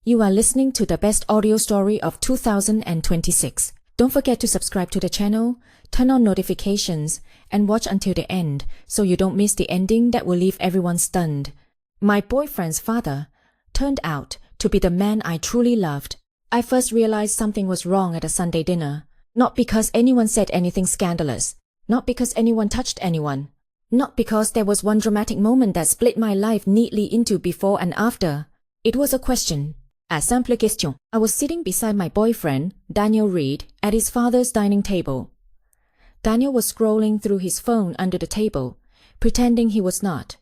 You are listening to the best audio story of 2026. Don't forget to subscribe to the channel, turn on notifications, and watch until the end so you don't miss the ending that will leave everyone stunned. My boyfriend's father turned out to be the man I truly loved. I first realized something was wrong at a Sunday dinner. Not because anyone said anything scandalous. Not because anyone touched anyone. Not because there was one dramatic moment that split my life neatly into before and after. It was a question. A simple question. I was sitting beside my boyfriend, Daniel Reed, at his father's dining table. Daniel was scrolling through his phone under the table, pretending he was not.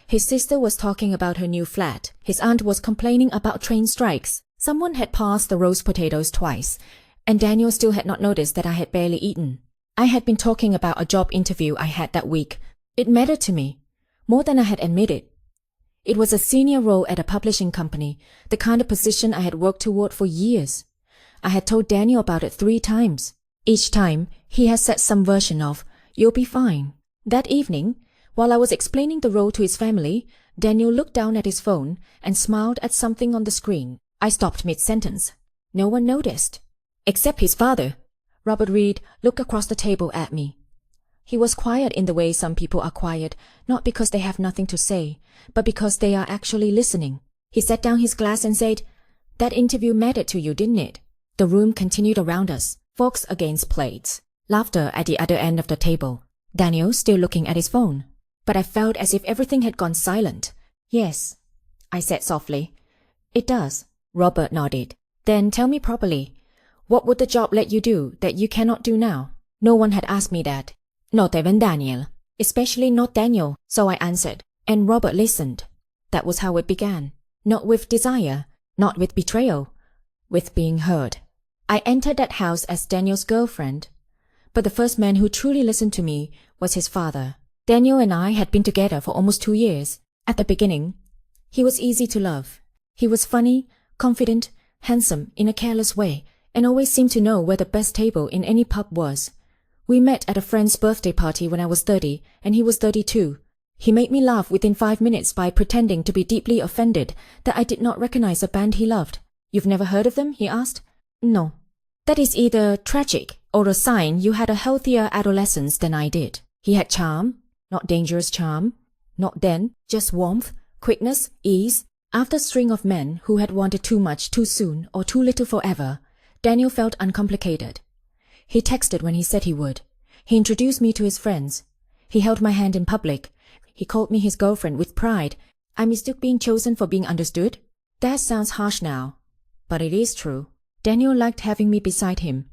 His sister was talking about her new flat. His aunt was complaining about train strikes. Someone had passed the roast potatoes twice, and Daniel still had not noticed that I had barely eaten. I had been talking about a job interview I had that week. It mattered to me, more than I had admitted. It was a senior role at a publishing company, the kind of position I had worked toward for years. I had told Daniel about it 3 times. Each time, he had said some version of, "You'll be fine." That evening, while I was explaining the role to his family, Daniel looked down at his phone and smiled at something on the screen. I stopped mid-sentence. No one noticed. Except his father. Robert Reed looked across the table at me. He was quiet in the way some people are quiet, not because they have nothing to say, but because they are actually listening. He set down his glass and said, "That interview mattered to you, didn't it?" The room continued around us, forks against plates. Laughter at the other end of the table. Daniel still looking at his phone. But I felt as if everything had gone silent. "Yes," I said softly. "It does." Robert nodded. "Then tell me properly. What would the job let you do that you cannot do now?" No one had asked me that. Not even Daniel. Especially not Daniel, so I answered. And Robert listened. That was how it began. Not with desire, not with betrayal, with being heard. I entered that house as Daniel's girlfriend. But the first man who truly listened to me was his father. Daniel and I had been together for almost 2 years. At the beginning, he was easy to love. He was funny, confident, handsome in a careless way, and always seemed to know where the best table in any pub was. We met at a friend's birthday party when I was 30, and he was 32. He made me laugh within 5 minutes by pretending to be deeply offended that I did not recognize a band he loved. "You've never heard of them?" he asked. "No." "That is either tragic or a sign you had a healthier adolescence than I did." He had charm, not dangerous charm. Not then, just warmth, quickness, ease. After a string of men who had wanted too much too soon or too little forever, Daniel felt uncomplicated. He texted when he said he would. He introduced me to his friends. He held my hand in public. He called me his girlfriend with pride. I mistook being chosen for being understood? That sounds harsh now, but it is true. Daniel liked having me beside him.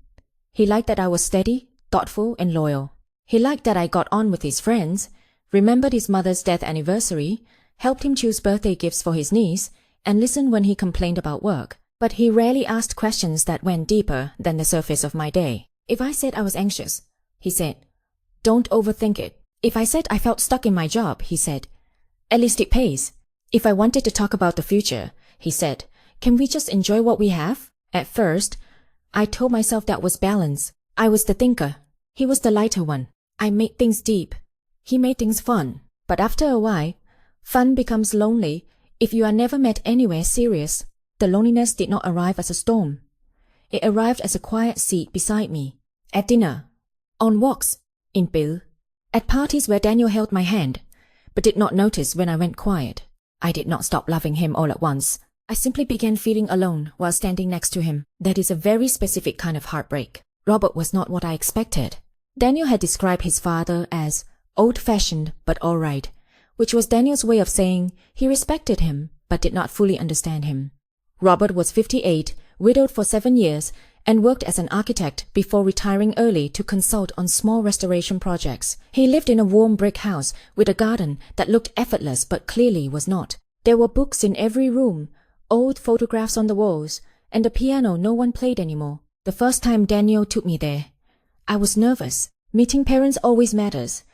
He liked that I was steady, thoughtful, and loyal. He liked that I got on with his friends, remembered his mother's death anniversary, helped him choose birthday gifts for his niece, and listened when he complained about work. But he rarely asked questions that went deeper than the surface of my day. If I said I was anxious, he said, "Don't overthink it." If I said I felt stuck in my job, he said, "At least it pays." If I wanted to talk about the future, he said, "Can we just enjoy what we have?" At first, I told myself that was balance. I was the thinker. He was the lighter one. I made things deep. He made things fun. But after a while, fun becomes lonely if you are never met anywhere serious. The loneliness did not arrive as a storm. It arrived as a quiet seat beside me. At dinner, on walks, in Bill, at parties where Daniel held my hand, but did not notice when I went quiet. I did not stop loving him all at once. I simply began feeling alone while standing next to him. That is a very specific kind of heartbreak. Robert was not what I expected. Daniel had described his father as old-fashioned but all right, which was Daniel's way of saying he respected him but did not fully understand him. Robert was 58, widowed for 7 years, and worked as an architect before retiring early to consult on small restoration projects. He lived in a warm brick house with a garden that looked effortless but clearly was not. There were books in every room, old photographs on the walls, and the piano no one played anymore. The first time Daniel took me there, I was nervous. Meeting parents always matters,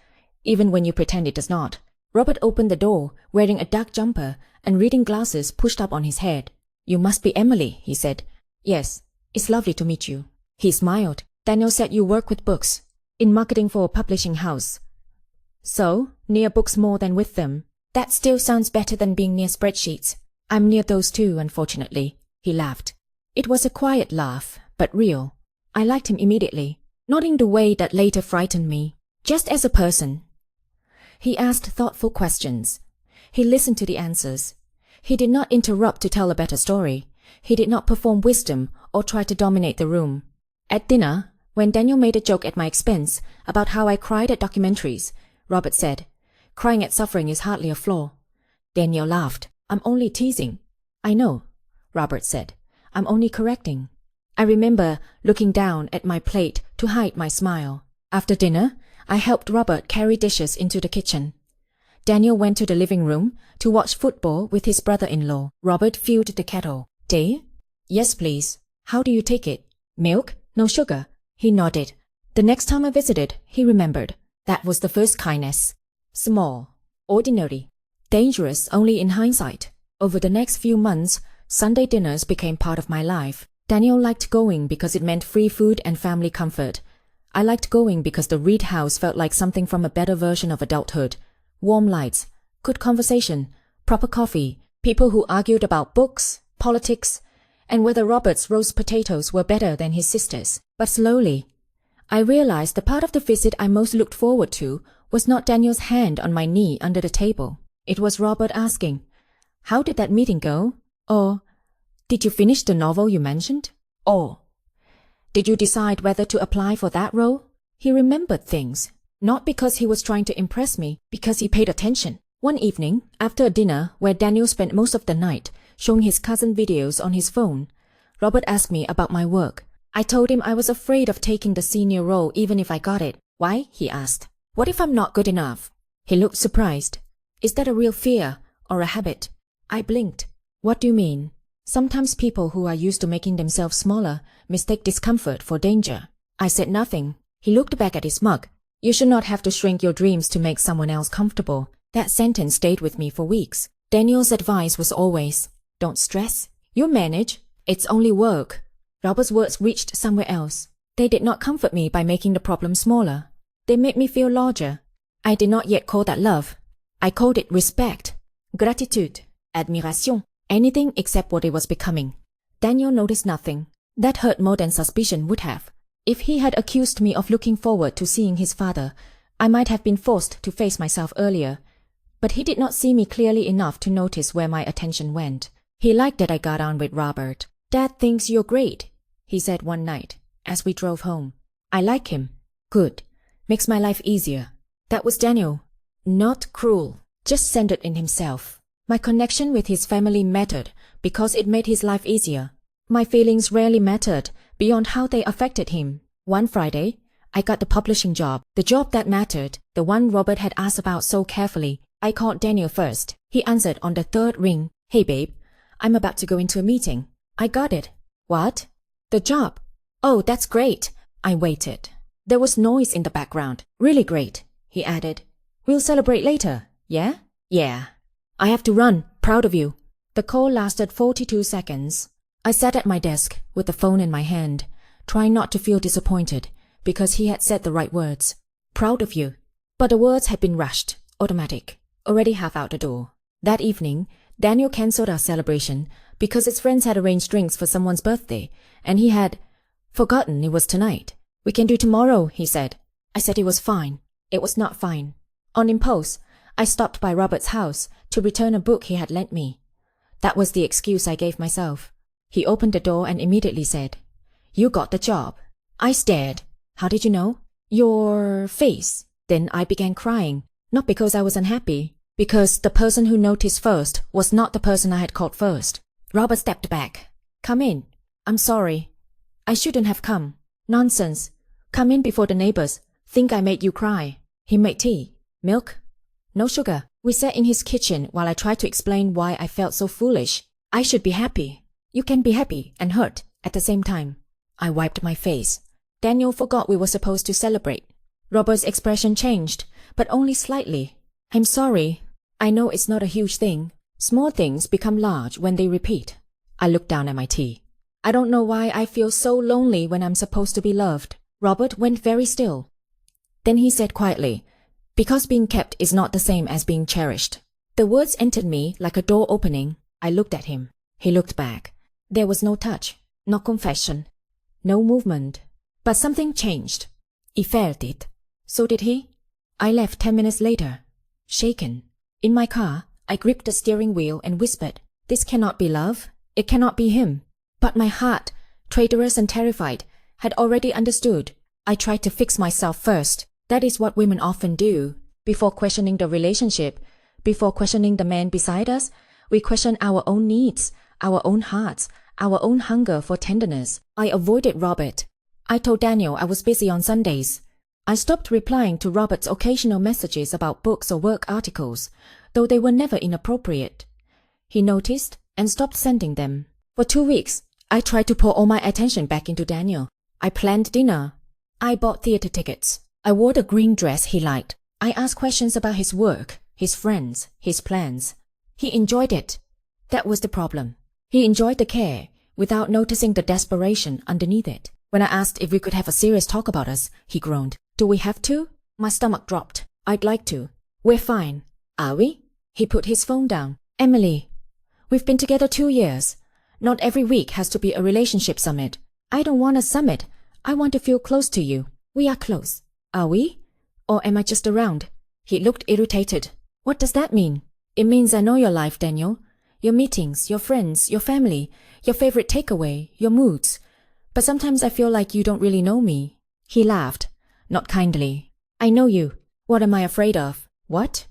even when you pretend it does not. Robert opened the door, wearing a dark jumper and reading glasses pushed up on his head. "You must be Emily," he said. "Yes. It's lovely to meet you." He smiled. "Daniel said you work with books, in marketing for a publishing house. So, near books more than with them. That still sounds better than being near spreadsheets. I'm near those too, unfortunately." He laughed. It was a quiet laugh, but real. I liked him immediately, not in the way that later frightened me, just as a person. He asked thoughtful questions. He listened to the answers. He did not interrupt to tell a better story. He did not perform wisdom or try to dominate the room. At dinner, when Daniel made a joke at my expense about how I cried at documentaries, Robert said, "Crying at suffering is hardly a flaw." Daniel laughed. "I'm only teasing." "I know," Robert said. "I'm only correcting." I remember looking down at my plate to hide my smile. After dinner, I helped Robert carry dishes into the kitchen. Daniel went to the living room to watch football with his brother-in-law. Robert filled the kettle. "Tea?" "Yes, please." "How do you take it?" "Milk? No sugar?" He nodded. The next time I visited, he remembered. That was the first kindness. Small. Ordinary. Dangerous only in hindsight. Over the next few months, Sunday dinners became part of my life. Daniel liked going because it meant free food and family comfort. I liked going because the Reed house felt like something from a better version of adulthood. Warm lights, good conversation, proper coffee, people who argued about books, politics, and whether Robert's roast potatoes were better than his sister's. But slowly, I realized the part of the visit I most looked forward to was not Daniel's hand on my knee under the table. It was Robert asking, "How did that meeting go?" Or, "Did you finish the novel you mentioned?" Or, "Did you decide whether to apply for that role?" He remembered things, not because he was trying to impress me, because he paid attention. One evening, after a dinner where Daniel spent most of the night showing his cousin videos on his phone, Robert asked me about my work. I told him I was afraid of taking the senior role even if I got it. "Why?" he asked. "What if I'm not good enough?" He looked surprised. "Is that a real fear or a habit?" I blinked. "What do you mean?" "Sometimes people who are used to making themselves smaller mistake discomfort for danger." I said nothing. He looked back at his mug. "You should not have to shrink your dreams to make someone else comfortable." That sentence stayed with me for weeks. Daniel's advice was always, "Don't stress. You'll manage. It's only work." Robert's words reached somewhere else. They did not comfort me by making the problem smaller. They made me feel larger. I did not yet call that love. I called it respect, gratitude, admiration, anything except what it was becoming. Daniel noticed nothing. That hurt more than suspicion would have. If he had accused me of looking forward to seeing his father, I might have been forced to face myself earlier. But he did not see me clearly enough to notice where my attention went. He liked that I got on with Robert. "Dad thinks you're great," he said one night, as we drove home. "I like him." "Good. Makes my life easier." That was Daniel. Not cruel, just centered in himself. My connection with his family mattered because it made his life easier. My feelings rarely mattered beyond how they affected him. One Friday, I got the publishing job, the job that mattered, the one Robert had asked about so carefully. I called Daniel first. He answered on the third ring. "Hey babe, I'm about to go into a meeting." "I got it." "What?" "The job." "Oh, that's great." I waited. There was noise in the background. "Really great," he added. "We'll celebrate later, yeah?" "Yeah." "I have to run. Proud of you." The call lasted 42 seconds. I sat at my desk with the phone in my hand, trying not to feel disappointed because he had said the right words. "Proud of you." But the words had been rushed, automatic, already half out the door. That evening, Daniel cancelled our celebration because his friends had arranged drinks for someone's birthday, and he had forgotten it was tonight. "We can do tomorrow," he said. I said it was fine. It was not fine. On impulse, I stopped by Robert's house to return a book he had lent me. That was the excuse I gave myself. He opened the door and immediately said, "You got the job." I stared. "How did you know?" "Your face." Then I began crying, not because I was unhappy, because the person who noticed first was not the person I had called first. Robert stepped back. "Come in." "I'm sorry. I shouldn't have come." "Nonsense. Come in before the neighbors think I made you cry." He made tea. "Milk?" "No sugar." We sat in his kitchen while I tried to explain why I felt so foolish. I should be happy. You can be happy and hurt at the same time. I wiped my face. Daniel forgot we were supposed to celebrate. Robert's expression changed, but only slightly. "I'm sorry. I know it's not a huge thing. Small things become large when they repeat." I looked down at my tea. "I don't know why I feel so lonely when I'm supposed to be loved." Robert went very still. Then he said quietly, "Because being kept is not the same as being cherished." The words entered me like a door opening. I looked at him. He looked back. There was no touch, no confession, no movement. But something changed. I felt it. So did he. I left 10 minutes later, shaken. In my car, I gripped the steering wheel and whispered, "This cannot be love. It cannot be him." But my heart, traitorous and terrified, had already understood. I tried to fix myself first. That is what women often do. Before questioning the relationship, before questioning the man beside us, we question our own needs, our own hearts, our own hunger for tenderness. I avoided Robert. I told Daniel I was busy on Sundays. I stopped replying to Robert's occasional messages about books or work articles, though they were never inappropriate. He noticed and stopped sending them. For 2 weeks, I tried to pour all my attention back into Daniel. I planned dinner. I bought theater tickets. I wore the green dress he liked. I asked questions about his work, his friends, his plans. He enjoyed it. That was the problem. He enjoyed the care, without noticing the desperation underneath it. When I asked if we could have a serious talk about us, he groaned. "Do we have to?" My stomach dropped. "I'd like to." "We're fine." "Are we?" He put his phone down. "Emily, we've been together 2 years. Not every week has to be a relationship summit. I don't want a summit. I want to feel close to you. We are close. Are we? Or am I just around?" He looked irritated. "What does that mean?" "It means I know your life, Daniel. Your meetings, your friends, your family, your favorite takeaway, your moods. But sometimes I feel like you don't really know me." He laughed, not kindly. "I know you. What am I afraid of?" "What?"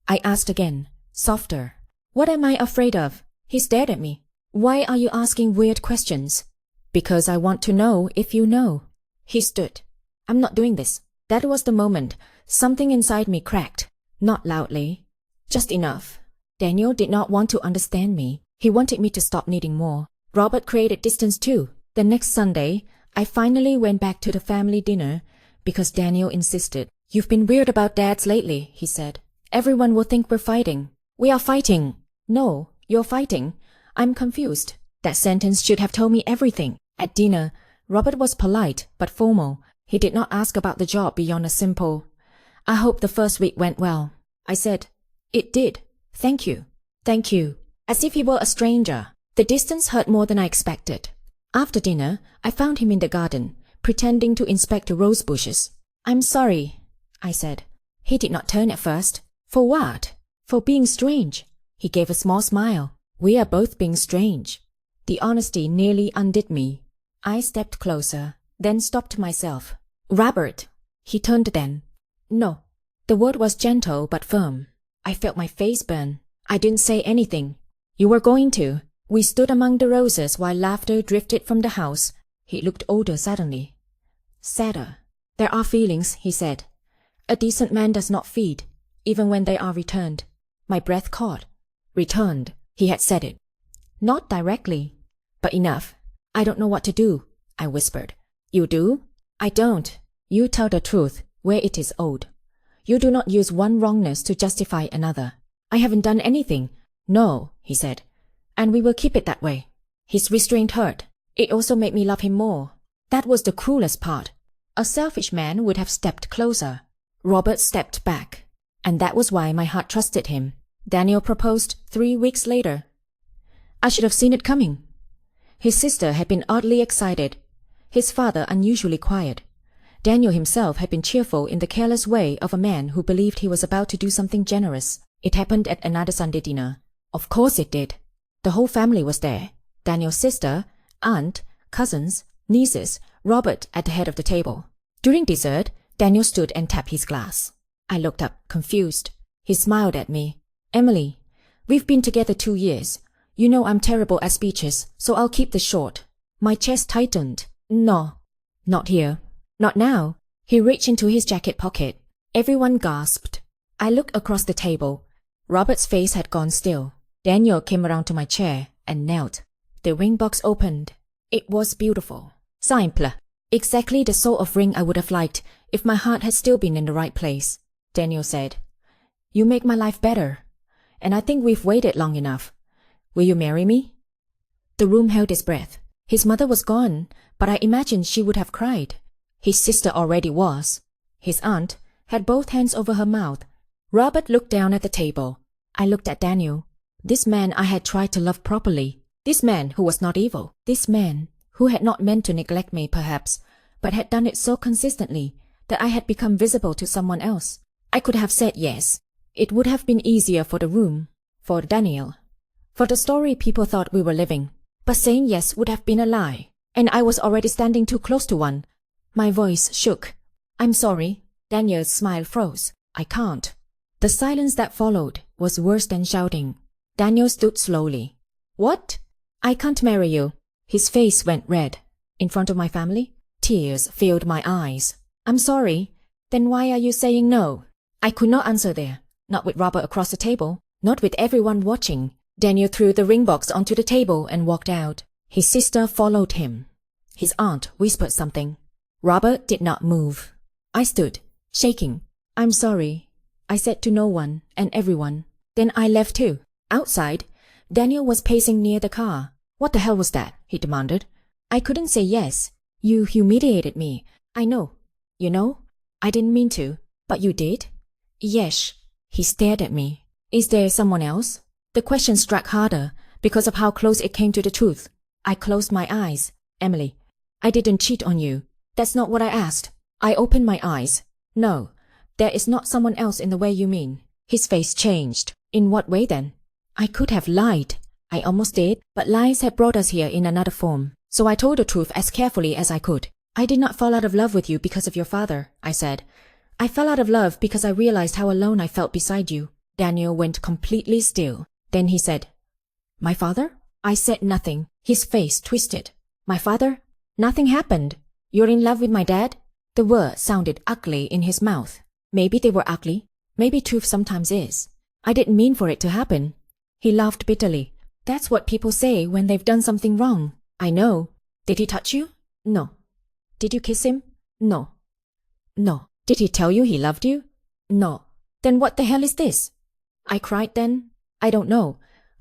I asked again, softer. "What am I afraid of?" He stared at me. "Why are you asking weird questions?" "Because I want to know if you know." He stood. "I'm not doing this." That was the moment something inside me cracked. Not loudly. Just enough. Daniel did not want to understand me. He wanted me to stop needing more. Robert created distance too. The next Sunday, I finally went back to the family dinner because Daniel insisted. "You've been weird about dads lately," he said. "Everyone will think we're fighting." "We are fighting." "No, you're fighting. I'm confused." That sentence should have told me everything. At dinner, Robert was polite but formal. He did not ask about the job beyond a simple, "I hope the first week went well." I said, "It did. Thank you." "Thank you." As if he were a stranger. The distance hurt more than I expected. After dinner, I found him in the garden, pretending to inspect the rose bushes. "I'm sorry," I said. He did not turn at first. "For what?" "For being strange." He gave a small smile. "We are both being strange." The honesty nearly undid me. I stepped closer, then stopped myself. "Robert." He turned then. "No." The word was gentle but firm. I felt my face burn. I didn't say anything. "You were going to." We stood among the roses while laughter drifted from the house. He looked older suddenly. Sadder. "There are feelings," he said. "A decent man does not feed, even when they are returned." My breath caught. "Returned." He had said it. Not directly, but enough. "I don't know what to do," I whispered. "You do?" "I don't. You tell the truth where it is owed. You do not use one wrongness to justify another." "I haven't done anything." "No," he said. "And we will keep it that way." His restraint hurt. It also made me love him more. That was the cruelest part. A selfish man would have stepped closer. Robert stepped back. And that was why my heart trusted him. Daniel proposed 3 weeks later. I should have seen it coming. His sister had been oddly excited. His father unusually quiet. Daniel himself had been cheerful in the careless way of a man who believed he was about to do something generous. It happened at another Sunday dinner. Of course it did. The whole family was there. Daniel's sister, aunt, cousins, nieces, Robert at the head of the table. During dessert, Daniel stood and tapped his glass. I looked up, confused. He smiled at me. "Emily, we've been together 2 years. You know I'm terrible at speeches, so I'll keep this short." My chest tightened. "No, not here. Not now." He reached into his jacket pocket. Everyone gasped. I looked across the table. Robert's face had gone still. Daniel came around to my chair and knelt. The ring box opened. It was beautiful. Simple. Exactly the sort of ring I would have liked if my heart had still been in the right place. Daniel said, "You make my life better. And I think we've waited long enough. Will you marry me?" The room held its breath. His mother was gone, but I imagined she would have cried. His sister already was. His aunt had both hands over her mouth. Robert looked down at the table. I looked at Daniel. This man I had tried to love properly. This man who was not evil. This man who had not meant to neglect me perhaps, but had done it so consistently that I had become visible to someone else. I could have said yes. It would have been easier for the room, for Daniel, for the story people thought we were living. But saying yes would have been a lie, and I was already standing too close to one. My voice shook. I'm sorry. Daniel's smile froze. I can't. The silence that followed was worse than shouting. Daniel stood slowly. What? I can't marry you. His face went red. In front of my family? Tears filled my eyes. I'm sorry. Then why are you saying no? I could not answer there. Not with Robert across the table. Not with everyone watching. Daniel threw the ring box onto the table and walked out. His sister followed him. His aunt whispered something. Robert did not move. I stood, shaking. I'm sorry. I said to no one and everyone. Then I left too. Outside, Daniel was pacing near the car. What the hell was that? He demanded. I couldn't say yes. You humiliated me. I know. You know? I didn't mean to. But you did? Yes. He stared at me. Is there someone else? The question struck harder because of how close it came to the truth. I closed my eyes. Emily, I didn't cheat on you. That's not what I asked. I opened my eyes. No, there is not someone else in the way you mean. His face changed. In what way then? I could have lied. I almost did, but lies had brought us here in another form. So I told the truth as carefully as I could. I did not fall out of love with you because of your father, I said. I fell out of love because I realized how alone I felt beside you. Daniel went completely still. Then he said, My father? I said nothing. His face twisted. My father? Nothing happened. You're in love with my dad? The word sounded ugly in his mouth. Maybe they were ugly. Maybe truth sometimes is. I didn't mean for it to happen. He laughed bitterly. That's what people say when they've done something wrong. I know. Did he touch you? No. Did you kiss him? No. No. Did he tell you he loved you? No. Then what the hell is this? I cried then. I don't know.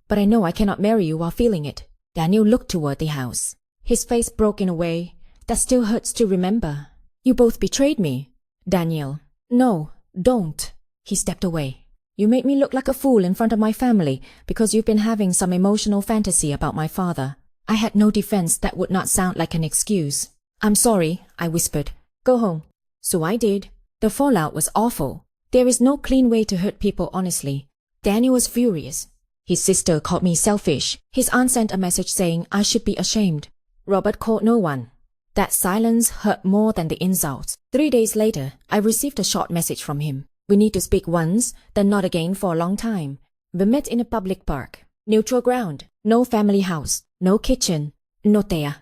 But I know I cannot marry you while feeling it. Daniel looked toward the house. His face broke in a way that still hurts to remember. You both betrayed me. Daniel. No, don't. He stepped away. You made me look like a fool in front of my family because you've been having some emotional fantasy about my father. I had no defense that would not sound like an excuse. I'm sorry, I whispered. Go home. So I did. The fallout was awful. There is no clean way to hurt people honestly. Daniel was furious. His sister called me selfish. His aunt sent a message saying I should be ashamed. Robert called no one. That silence hurt more than the insults. 3 days later, I received a short message from him. We need to speak once, then not again for a long time. We met in a public park. Neutral ground. No family house. No kitchen. No there.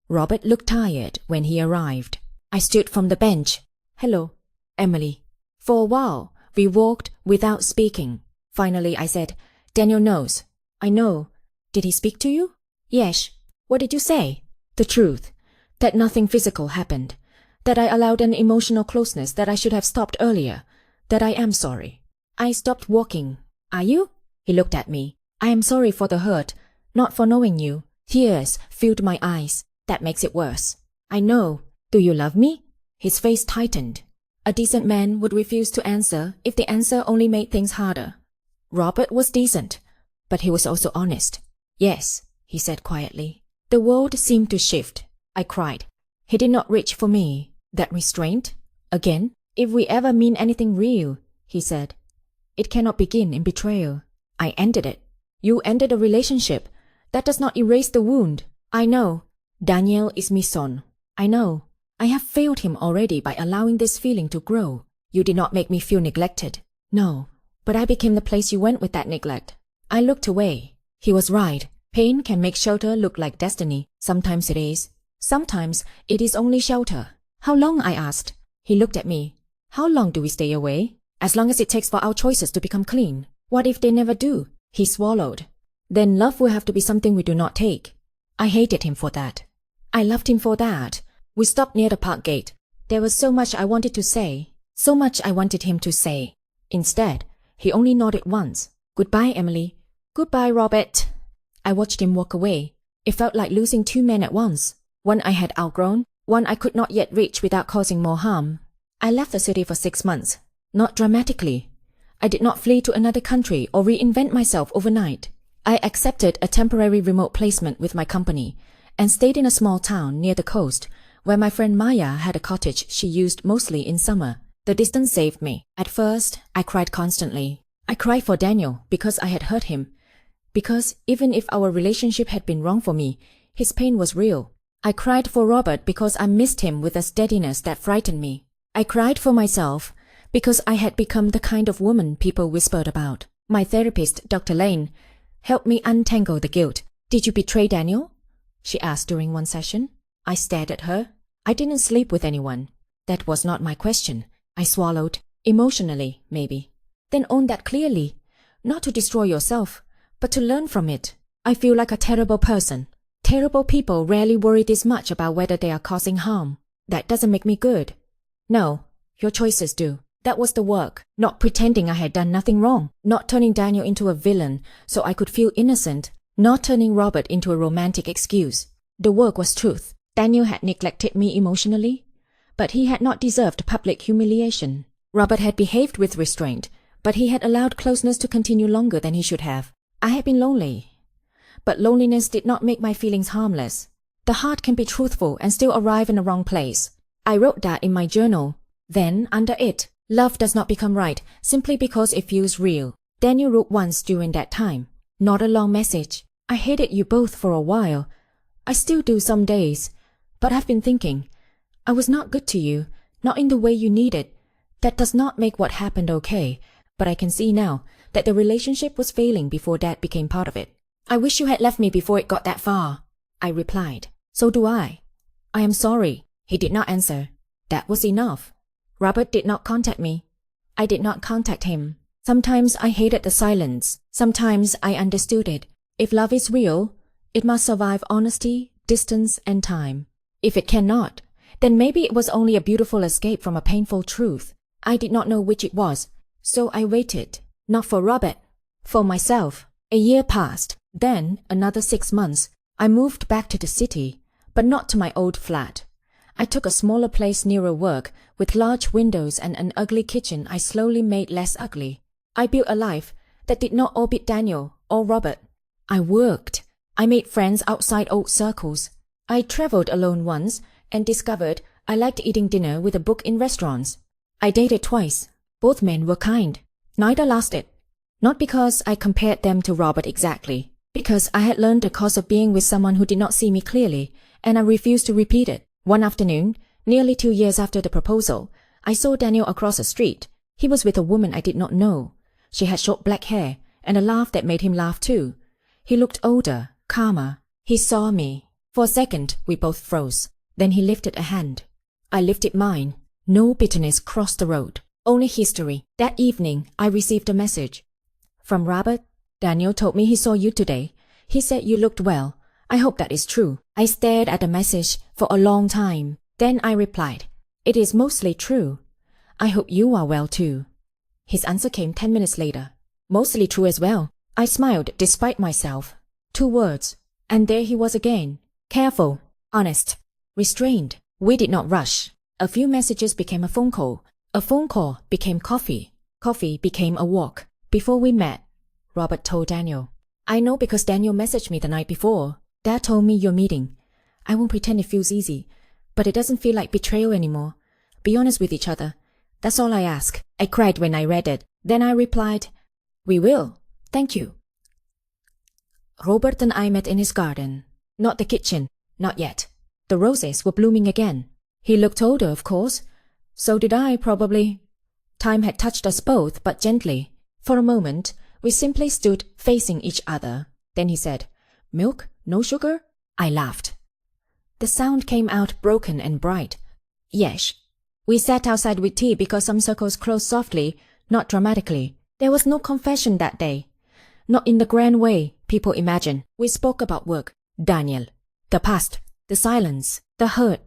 Robert looked tired when he arrived. I stood from the bench. Hello, Emily. For a while, we walked without speaking. Finally, I said, Daniel knows. I know. Did he speak to you? Yes. What did you say? The truth. That nothing physical happened. That I allowed an emotional closeness that I should have stopped earlier. That I am sorry. I stopped walking. Are you? He looked at me. I am sorry for the hurt, not for knowing you. Tears filled my eyes. That makes it worse. I know. Do you love me? His face tightened. A decent man would refuse to answer if the answer only made things harder. Robert was decent, but he was also honest. Yes, he said quietly. The world seemed to shift. I cried. He did not reach for me. That restraint? Again? If we ever mean anything real, he said, it cannot begin in betrayal. I ended it. You ended a relationship. That does not erase the wound. I know. Daniel is my son. I know. I have failed him already by allowing this feeling to grow. You did not make me feel neglected. No, but I became the place you went with that neglect. I looked away. He was right. Pain can make shelter look like destiny. Sometimes it is. Sometimes it is only shelter. How long? I asked. He looked at me. How long do we stay away? As long as it takes for our choices to become clean. What if they never do? He swallowed. Then love will have to be something we do not take. I hated him for that. I loved him for that. We stopped near the park gate. There was so much I wanted to say. So much I wanted him to say. Instead, he only nodded once. Goodbye, Emily. Goodbye, Robert. I watched him walk away. It felt like losing 2 men at once. One I had outgrown, one I could not yet reach without causing more harm. I left the city for 6 months. Not dramatically. I did not flee to another country or reinvent myself overnight. I accepted a temporary remote placement with my company and stayed in a small town near the coast where my friend Maya had a cottage she used mostly in summer. The distance saved me. At first, I cried constantly. I cried for Daniel because I had hurt him. Because even if our relationship had been wrong for me, his pain was real. I cried for Robert because I missed him with a steadiness that frightened me. I cried for myself because I had become the kind of woman people whispered about. My therapist, Dr. Lane, helped me untangle the guilt. "Did you betray Daniel?" she asked during one session. I stared at her. I didn't sleep with anyone. That was not my question. I swallowed. Emotionally, maybe. "Then own that clearly. Not to destroy yourself, but to learn from it." I feel like a terrible person. Terrible people rarely worry this much about whether they are causing harm. That doesn't make me good. No, your choices do. That was the work. Not pretending I had done nothing wrong. Not turning Daniel into a villain so I could feel innocent. Not turning Robert into a romantic excuse. The work was truth. Daniel had neglected me emotionally, but he had not deserved public humiliation. Robert had behaved with restraint, but he had allowed closeness to continue longer than he should have. I had been lonely, but loneliness did not make my feelings harmless. The heart can be truthful and still arrive in the wrong place. I wrote that in my journal. Then, under it, love does not become right simply because it feels real. Daniel wrote once during that time. Not a long message. "I hated you both for a while. I still do some days. But I've been thinking, I was not good to you, not in the way you needed. That does not make what happened okay, but I can see now that the relationship was failing before that became part of it. I wish you had left me before it got that far." I replied. "So do I. I am sorry." He did not answer. That was enough. Robert did not contact me. I did not contact him. Sometimes I hated the silence. Sometimes I understood it. If love is real, it must survive honesty, distance, and time. If it cannot, then maybe it was only a beautiful escape from a painful truth. I did not know which it was, so I waited. Not for Robert, for myself. A year passed. Then, another 6 months. I moved back to the city, but not to my old flat. I took a smaller place nearer work, with large windows and an ugly kitchen I slowly made less ugly. I built a life that did not orbit Daniel or Robert. I worked. I made friends outside old circles. I traveled alone once and discovered I liked eating dinner with a book in restaurants. I dated twice. Both men were kind. Neither lasted. Not because I compared them to Robert exactly, because I had learned the cost of being with someone who did not see me clearly, and I refused to repeat it. One afternoon, nearly 2 years after the proposal, I saw Daniel across the street. He was with a woman I did not know. She had short black hair and a laugh that made him laugh too. He looked older, calmer. He saw me. For a second, we both froze. Then he lifted a hand. I lifted mine. No bitterness crossed the road. Only history. That evening, I received a message. From Robert. "Daniel told me he saw you today. He said you looked well. I hope that is true." I stared at the message for a long time. Then I replied, "It is mostly true. I hope you are well too." His answer came 10 minutes later. "Mostly true as well." I smiled despite myself. 2 words. And there he was again. Careful, honest, restrained. We did not rush. A few messages became a phone call. A phone call became coffee. Coffee became a walk. Before we met, Robert told Daniel. "I know because Daniel messaged me the night before. Dad told me you're meeting. I won't pretend it feels easy, but it doesn't feel like betrayal anymore. Be honest with each other. That's all I ask." I cried when I read it. Then I replied, "We will. Thank you." Robert and I met in his garden. Not the kitchen. Not yet. The roses were blooming again. He looked older, of course. So did I, probably. Time had touched us both, but gently. For a moment, we simply stood facing each other. Then he said, "Milk? No sugar?" I laughed. The sound came out broken and bright. "Yes." We sat outside with tea because some circles closed softly, not dramatically. There was no confession that day. Not in the grand way people imagine. We spoke about work, Daniel, the past, the silence, the hurt,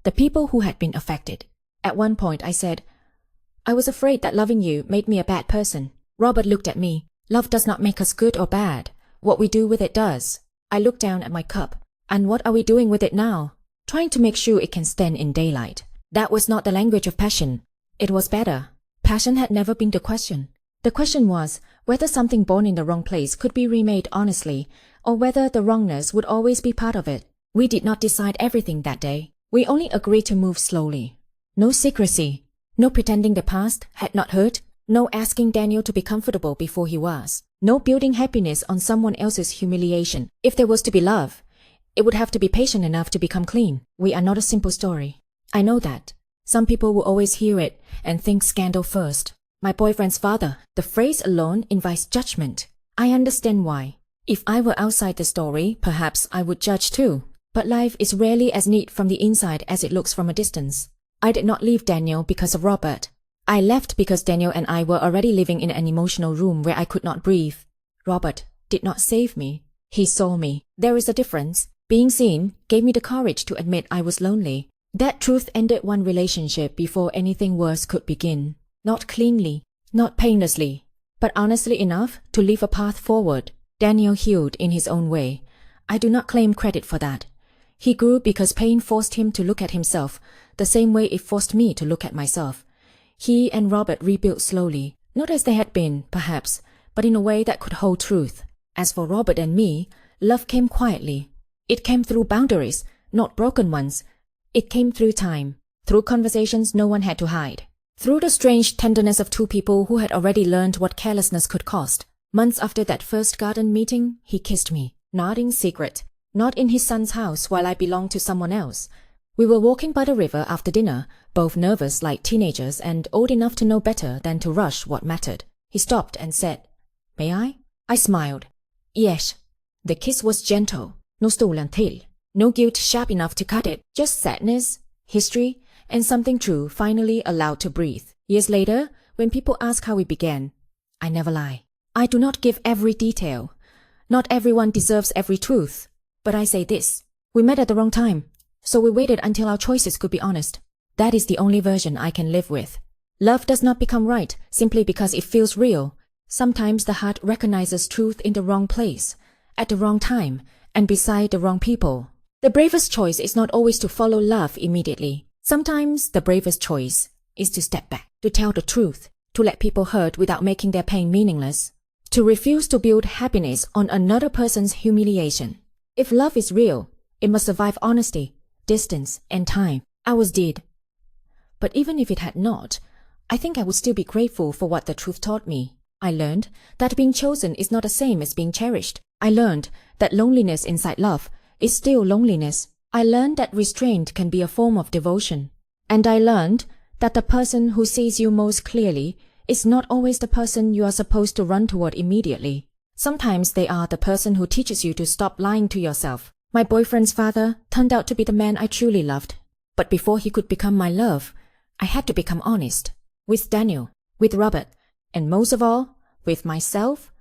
the people who had been affected. At one point I said, "I was afraid that loving you made me a bad person." Robert looked at me. Love does not make us good or bad. What we do with it does. I looked down at my cup. And what are we doing with it now? Trying to make sure it can stand in daylight. That was not the language of passion. It was better. Passion had never been the question. The question was Whether something born in the wrong place could be remade honestly, or whether the wrongness would always be part of it. We did not decide everything that day. We only agreed to move slowly. No secrecy. No pretending the past had not hurt. No asking Daniel to be comfortable before he was. No building happiness on someone else's humiliation. If there was to be love, it would have to be patient enough to become clean. We are not a simple story. I know that. Some people will always hear it and think scandal first. My boyfriend's father, the phrase alone invites judgment. I understand why. If I were outside the story, perhaps I would judge too. But life is rarely as neat from the inside as it looks from a distance. I did not leave Daniel because of Robert. I left because Daniel and I were already living in an emotional room where I could not breathe. Robert did not save me. He saw me. There is a difference. Being seen gave me the courage to admit I was lonely. That truth ended one relationship before anything worse could begin. Not cleanly, not painlessly, but honestly enough to leave a path forward. Daniel healed in his own way. I do not claim credit for that. He grew because pain forced him to look at himself, the same way it forced me to look at myself. He and Robert rebuilt slowly, not as they had been, perhaps, but in a way that could hold truth. As for Robert and me, love came quietly. It came through boundaries, not broken ones. It came through time, through conversations no one had to hide, through the strange tenderness of two people who had already learned what carelessness could cost. Months after that first garden meeting, he kissed me, not in secret, not in his son's house while I belonged to someone else. We were walking by the river after dinner, both nervous like teenagers and old enough to know better than to rush what mattered. He stopped and said, "May I?" I smiled. Yes. The kiss was gentle, no stolen till, no guilt sharp enough to cut it, just sadness, history, and something true finally allowed to breathe. Years later, when people ask how we began, I never lie. I do not give every detail. Not everyone deserves every truth. But I say this, we met at the wrong time, so we waited until our choices could be honest. That is the only version I can live with. Love does not become right simply because it feels real. Sometimes the heart recognizes truth in the wrong place, at the wrong time, and beside the wrong people. The bravest choice is not always to follow love immediately. Sometimes the bravest choice is to step back, to tell the truth, to let people hurt without making their pain meaningless, to refuse to build happiness on another person's humiliation. If love is real, it must survive honesty, distance, and time. Ours did. But even if it had not, I think I would still be grateful for what the truth taught me. I learned that being chosen is not the same as being cherished. I learned that loneliness inside love is still loneliness. I learned that restraint can be a form of devotion. And I learned that the person who sees you most clearly is not always the person you are supposed to run toward immediately. Sometimes they are the person who teaches you to stop lying to yourself. My boyfriend's father turned out to be the man I truly loved. But before he could become my love, I had to become honest. With Daniel, with Robert, and most of all, with myself